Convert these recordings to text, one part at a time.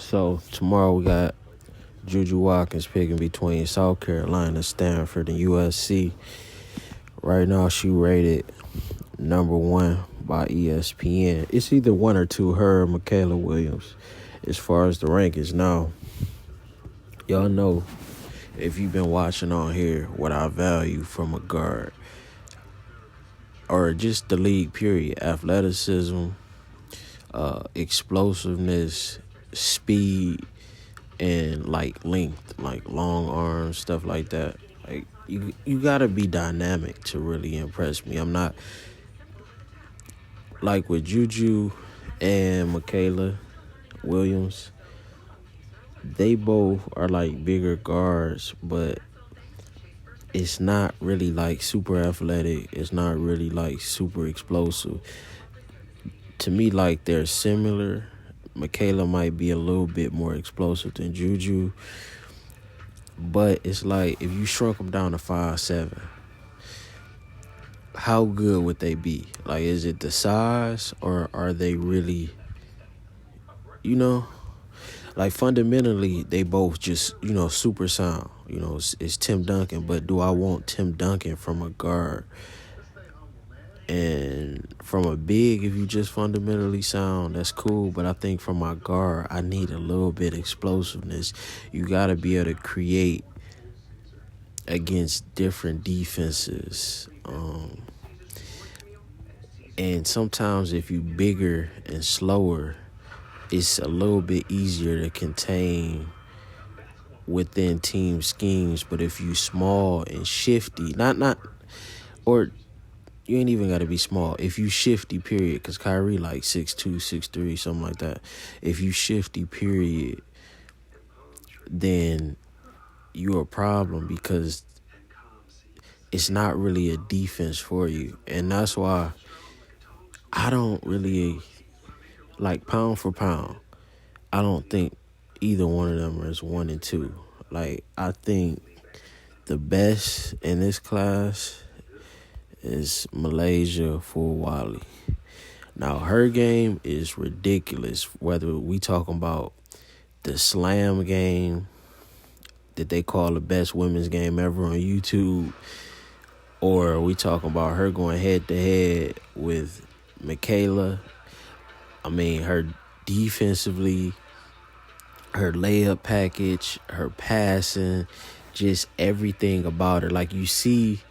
So tomorrow we got JuJu Watkins picking between South Carolina, Stanford, and USC. Right now she rated number one by ESPN. It's either one or two, her or Michaela Williams, as far as the rankings. Now, y'all know, if you've been watching on here, what I value from a guard, or just the league period: athleticism, explosiveness, speed, and length, like long arms, stuff like that. Like you gotta be dynamic to really impress me. I'm not like with JuJu and Michaela Williams. They both are like bigger guards, but it's not really like super athletic. It's not really like super explosive. To me, like they're similar. Michaela might be a little bit more explosive than JuJu, but it's like if you shrunk them down to 5'7", how good would they be? Like, is it the size, or are they really, like fundamentally they both just, super sound. It's Tim Duncan, but do I want Tim Duncan from a guard? And from a big, if you just fundamentally sound, that's cool. But I think from my guard, I need a little bit of explosiveness. You got to be able to create against different defenses. And sometimes if you bigger and slower, it's a little bit easier to contain within team schemes. But if you small and shifty, or you ain't even got to be small. If you shifty, period, because Kyrie like 6'2", 6'3", something like that. If you shifty, period, then you're a problem because it's not really a defense for you. And that's why I don't really, like, pound for pound, I don't think either one of them is 1 and 2. Like, I think the best in this class is Malaysia for Wally. Now, her game is ridiculous, whether we talking about the slam game that they call the best women's game ever on YouTube, or we talking about her going head-to-head with Michaela. I mean, her defensively, her layup package, her passing, just everything about her. Like, you see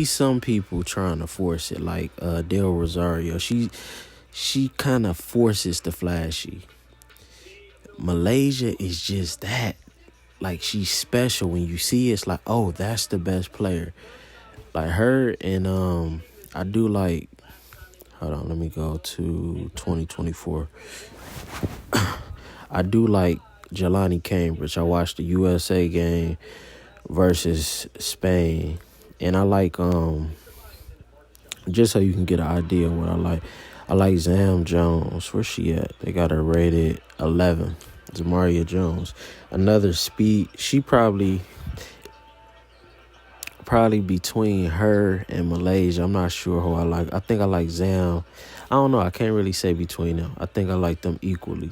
some people trying to force it, like Del Rosario. She kind of forces the flashy. Malaysia is just that. Like, she's special. When you see it, it's like, oh, that's the best player. Like her, and I do like, hold on, let me go to 2024. I do like Jelani Cambridge. I watched the USA game versus Spain. And I like, just so you can get an idea of what I like Zam Jones. Where's she at? They got her rated 11. Zamaria Jones. Another speed. She probably between her and Malaysia. I'm not sure who I like. I think I like Zam. I don't know. I can't really say between them. I think I like them equally.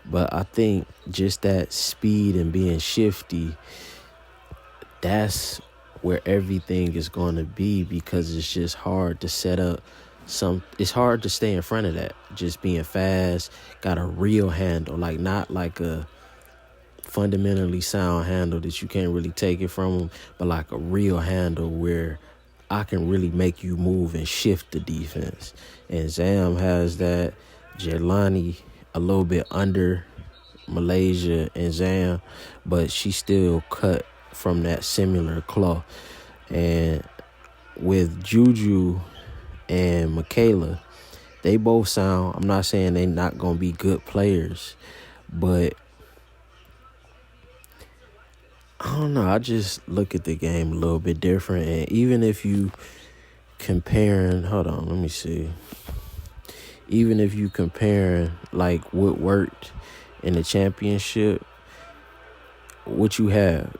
But I think just that speed and being shifty, that's where everything is going to be, because it's just hard to set up it's hard to stay in front of that. Just being fast, got a real handle, like not like a fundamentally sound handle that you can't really take it from them, but like a real handle where I can really make you move and shift the defense. And Zam has that. Jelani a little bit under Malaysia and Zam, but she still cut from that similar cloth. And with JuJu and Michaela, they both sound, I'm not saying they not going to be good players, but I don't know. I just look at the game a little bit different. And even if you comparing, hold on, let me see. Even if you comparing like what worked in the championship, what you have,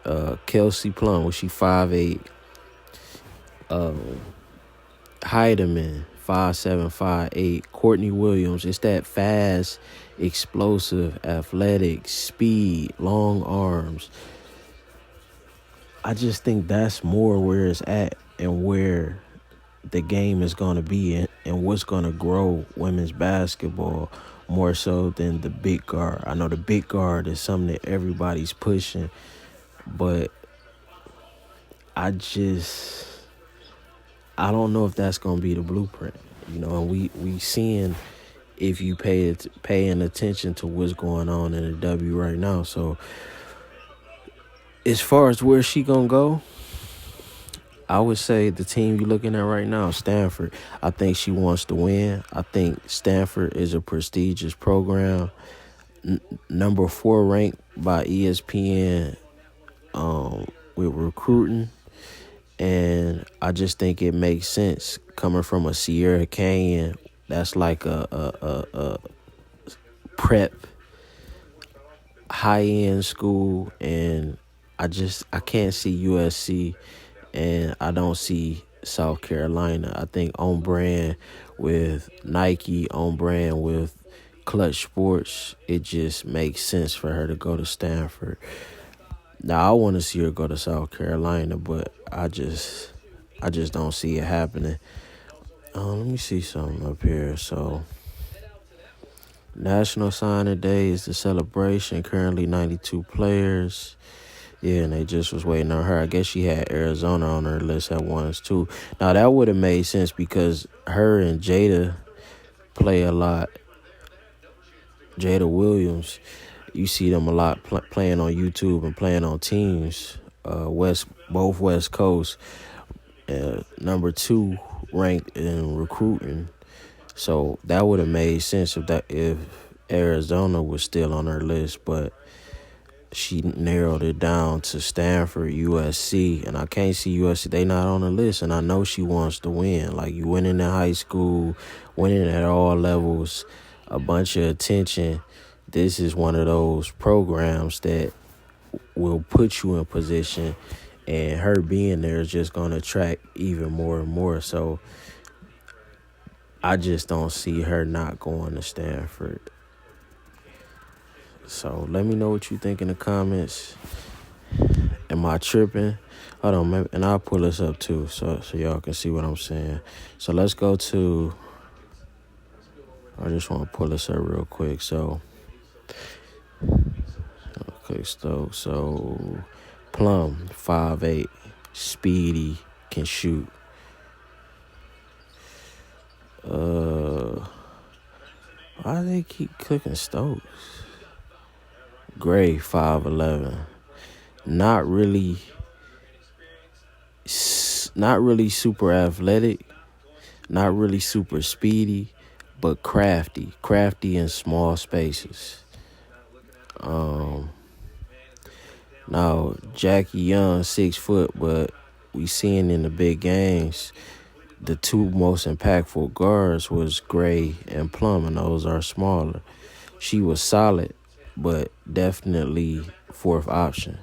Kelsey Plum, was she 5'8", Heidemann 5'7", 5'8". Courtney Williams, it's that fast, explosive, athletic, speed, long arms. I just think that's more where it's at and where the game is going to be and what's going to grow women's basketball more so than the big guard. I know the big guard is something that everybody's pushing, but I don't know if that's going to be the blueprint. And we seeing if you paying attention to what's going on in the W right now. So as far as where she going to go, I would say the team you're looking at right now, Stanford. I think she wants to win. I think Stanford is a prestigious program. Number 4 ranked by ESPN with recruiting. And I just think it makes sense coming from a Sierra Canyon. That's like a prep high-end school. And I can't see USC. And I don't see South Carolina. I think on brand with Nike, on brand with Clutch Sports, it just makes sense for her to go to Stanford. Now, I want to see her go to South Carolina, but I just don't see it happening. Let me see something up here. So, National Signing Day is the celebration. Currently 92 players. Yeah, and they just was waiting on her. I guess she had Arizona on her list at once, too. Now, that would have made sense because her and Jada play a lot. Jada Williams, you see them a lot playing on YouTube and playing on teams. Both West Coast. Number 2 ranked in recruiting. So that would have made sense if Arizona was still on her list, but she narrowed it down to Stanford, USC, and I can't see USC. They not on the list, and I know she wants to win. Like, you winning in high school, winning at all levels, a bunch of attention. This is one of those programs that will put you in position, and her being there is just going to attract even more and more. So I just don't see her not going to Stanford. So let me know what you think in the comments. Am I tripping? Hold on, maybe, and I'll pull this up too so y'all can see what I'm saying. So let's go to, I just want to pull this up real quick. So, okay, so Plum, 5'8", speedy, can shoot. Why do they keep clicking Stokes? Gray, 5'11". Not really super athletic, not really super speedy, but crafty in small spaces. Now Jackie Young, 6 foot, but we seeing in the big games, the 2 most impactful guards was Gray and Plum, and those are smaller. She was solid, but definitely 4th option.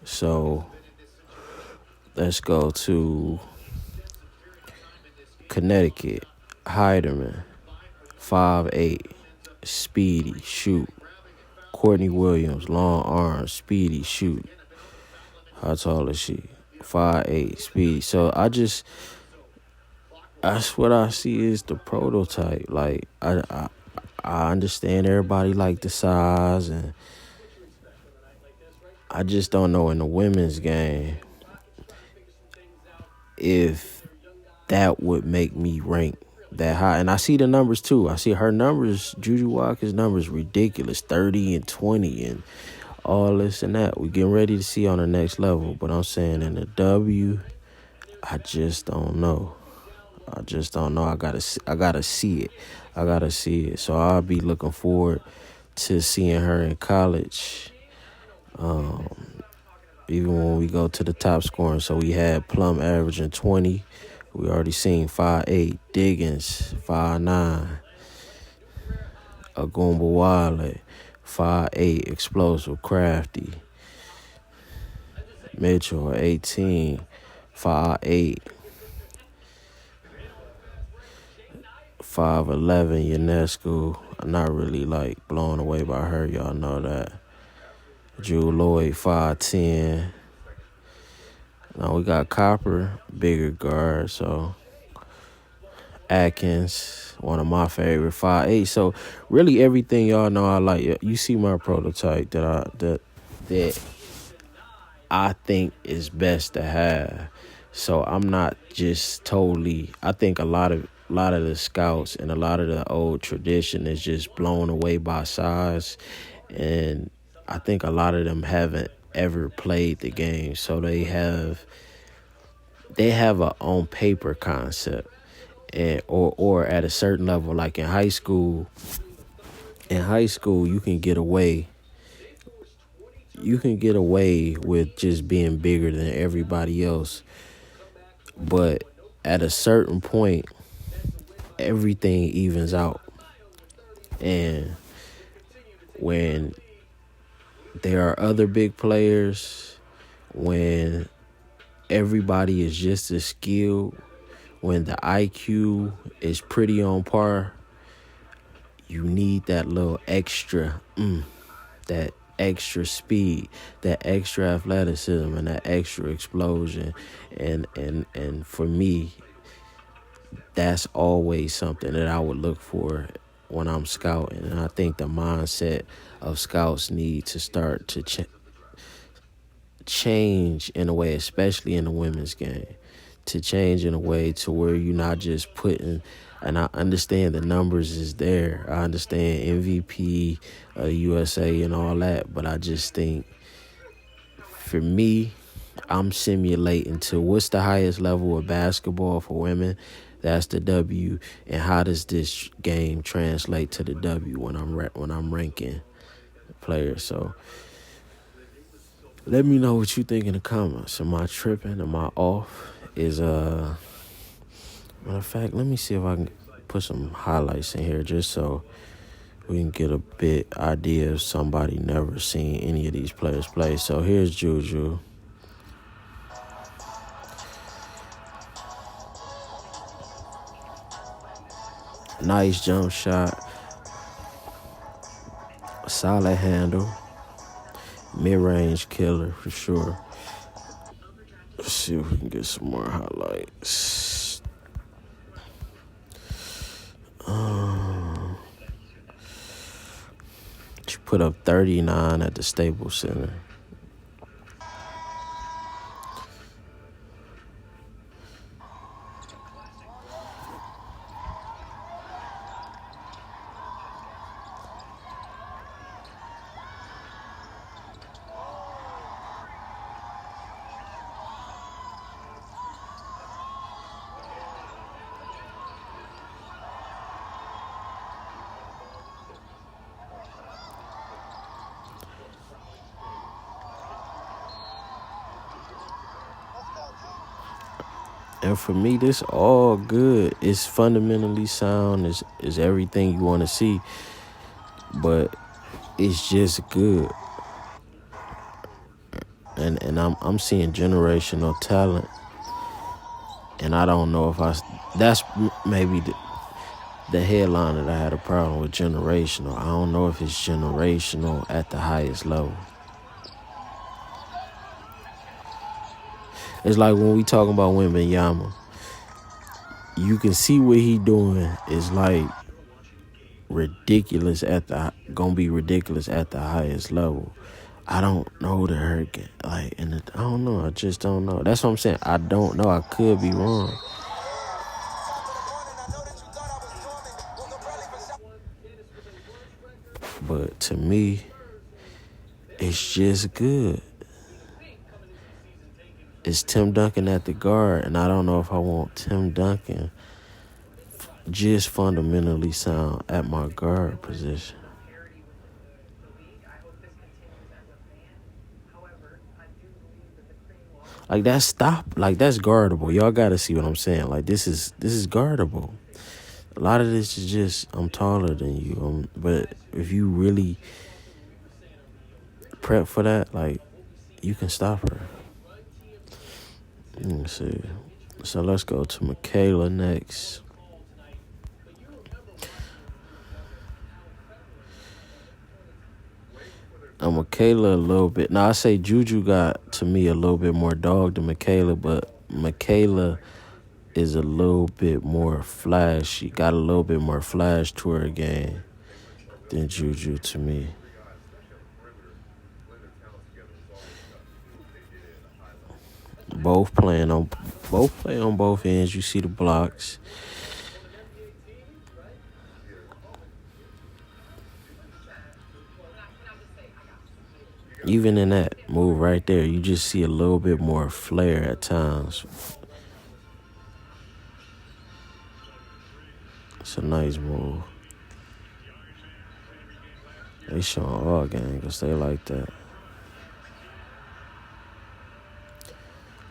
So let's go to Connecticut. Heiderman, 5'8", speedy, shoot. Courtney Williams, long arms, speedy, shoot. How tall is she? 5'8", speedy. So that's what I see is the prototype. Like, I understand everybody like the size, and I just don't know in the women's game if that would make me rank that high. And I see the numbers too. I see her numbers, JuJu Watkins' numbers, ridiculous, 30 and 20 and all this and that. We're getting ready to see on the next level. But I'm saying in the W, I just don't know. I gotta see it. So I'll be looking forward to seeing her in college. Even when we go to the top scoring. So we had Plum averaging 20. We already seen 5'8". Diggins, 5'9". Agumbawale, 5'8", explosive, crafty. Mitchell, 18, 5'8". 5'11", UNESCO. I'm not really like blown away by her. Y'all know that. Drew Lloyd, 5'10". Now we got Copper, bigger guard. So Watkins, one of my favorite, 5'8". So really everything y'all know I like. You see my prototype that I think is best to have. So I'm not just totally. I think a lot of the scouts and a lot of the old tradition is just blown away by size, and I think a lot of them haven't ever played the game, so they have a on paper concept, and or at a certain level, like in high school. In high school, you can get away with just being bigger than everybody else. But at a certain point, everything evens out. And when there are other big players, when everybody is just as skilled, when the IQ is pretty on par, you need that little extra, that extra speed, that extra athleticism, and that extra explosion. And for me, that's always something that I would look for when I'm scouting. And I think the mindset of scouts need to start to change in a way, especially in the women's game, to change in a way to where you're not just putting, and I understand the numbers is there. I understand MVP, USA and all that, but I just think for me, I'm simulating to what's the highest level of basketball for women. That's the W. And how does this game translate to the W when I'm ranking players? So let me know what you think in the comments. Am I tripping? Am I off? Matter of fact, let me see if I can put some highlights in here just so we can get a bit idea if somebody never seen any of these players play. So here's JuJu. Nice jump shot. Solid handle. Mid-range killer for sure. Let's see if we can get some more highlights. She put up 39 at the Staples Center. And for me, this all good. It's fundamentally sound. Is everything you want to see. But it's just good. And I'm seeing generational talent. And I don't know if that's maybe the headline that I had a problem with, generational. I don't know if it's generational at the highest level. It's like when we talking about Wembanyama, you can see what he doing is like gonna be ridiculous at the highest level. I don't know the hurricane, I don't know. I just don't know. That's what I'm saying. I don't know. I could be wrong. But to me, it's just good. It's Tim Duncan at the guard, and I don't know if I want Tim Duncan just fundamentally sound at my guard position. Like that's guardable. Y'all gotta see what I'm saying. Like this is guardable. A lot of this is just I'm taller than you. But if you really prep for that, like you can stop her. Let me see. So let's go to Michaela next. Michaela a little bit. Now I say JuJu got to me a little bit more dog than Michaela, but Michaela is a little bit more flash. She got a little bit more flash to her game than JuJu to me. Both play on both ends. You see the blocks. Even in that move right there, you just see a little bit more flair at times. It's a nice move. They showing all game because they like that.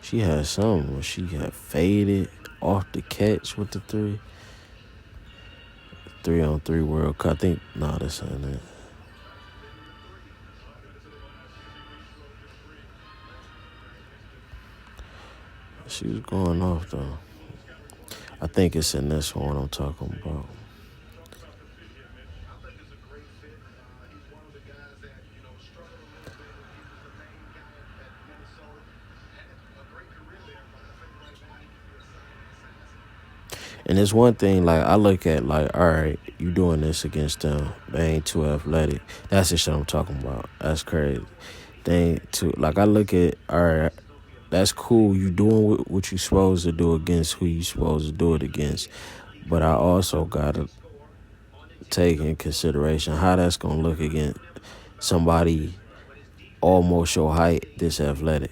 She had something where she had faded off the catch with the 3. 3-on-3 World Cup. I think, nah, this ain't it. She was going off, though. I think it's in this one I'm talking about. And it's one thing, like, I look at, like, all right, you doing this against them. They ain't too athletic. That's the shit I'm talking about. That's crazy. They ain't too, like, I look at, all right, that's cool. You doing what you supposed to do against who you supposed to do it against. But I also got to take in consideration how that's going to look against somebody almost your height, this athletic.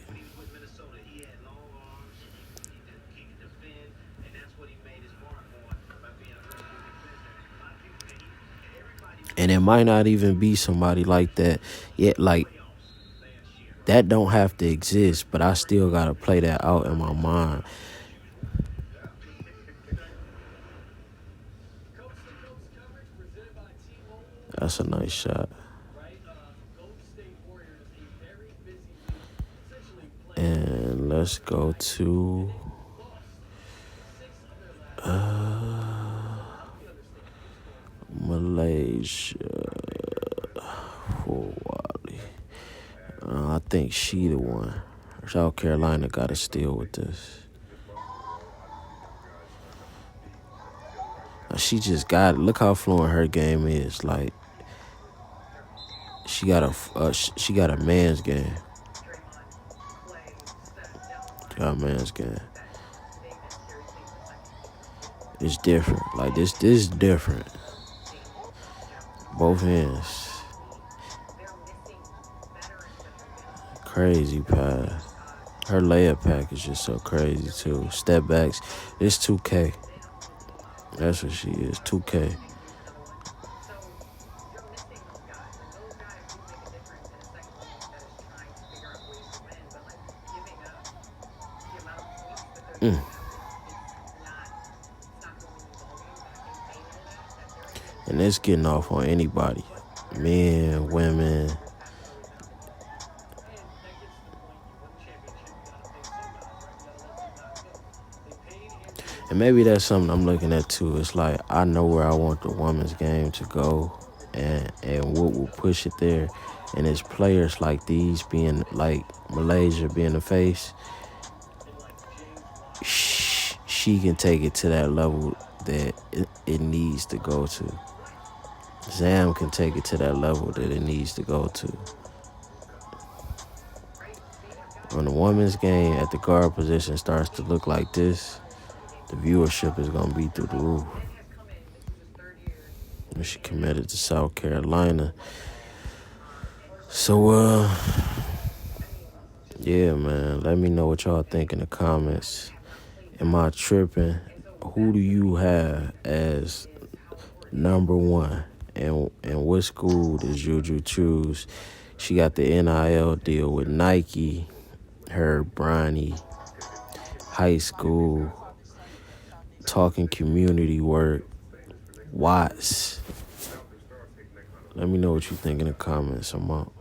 And it might not even be somebody like that. Yet, like, that don't have to exist, but I still got to play that out in my mind. That's a nice shot. And let's go to Malaysia. I think she the one. South Carolina got to steal with this. She just got it. Look how fluent her game is. Like, she got a man's game. She got a man's game. It's different. Like, this is different. Both hands. Crazy pass. Her layup pack is just so crazy, too. Step backs. It's 2K. That's what she is, 2K. And it's getting off on anybody. Men, women. And maybe that's something I'm looking at too. It's like, I know where I want the women's game to go and what will push it there. And it's players like these being, like Malaysia being the face. She can take it to that level that it needs to go to. Zam can take it to that level that it needs to go to. When the women's game at the guard position starts to look like this, the viewership is going to be through the roof. And she committed to South Carolina. So, yeah, man, let me know what y'all think in the comments. Am I tripping? Who do you have as number one? And what school does JuJu choose? She got the NIL deal with Nike, her Bronny, high school, talking community work, Watts. Let me know what you think in the comments. I'm out.